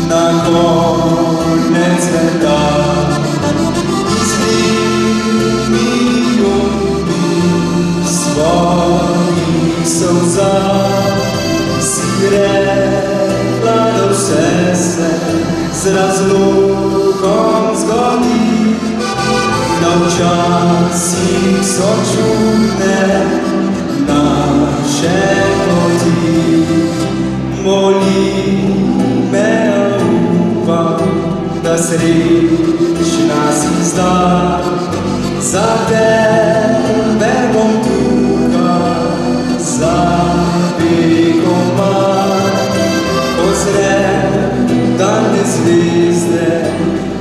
Na koniec świata zmienił mi swoich łza zgrela do serca z rozluką zgodi nauczas ich soczutne nasze poti molimy da srećna si zna, za tebe bom tukaj, za vekomaj. Ozrem daljne zvezde,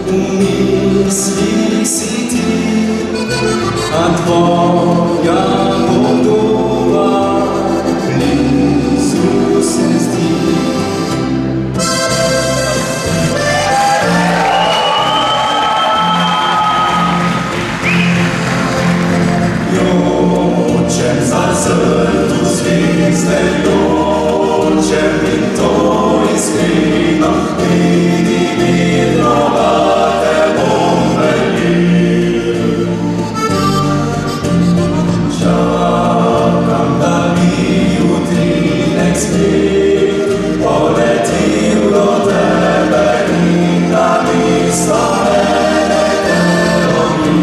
v mislih si ti, a tvoja podoba blizu se zdi. Zazrtu zvijezde jočem in to iskreno vidim vedno te bom veljil. Čakam, da bi utrinek spet poletil do tebe in da mesto mene te objel.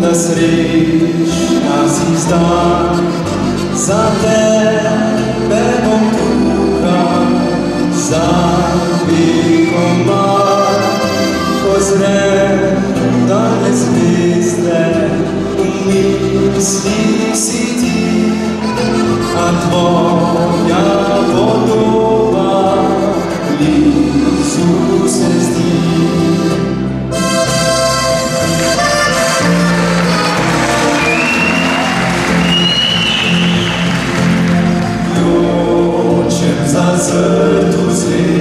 Da srećna si zna, za tebe bom tukaj, za vekomaj. Ozrem daljne zvezde, v mislih si ti, a tvoja podoba blizu se zdi. Zazrtu zvijezde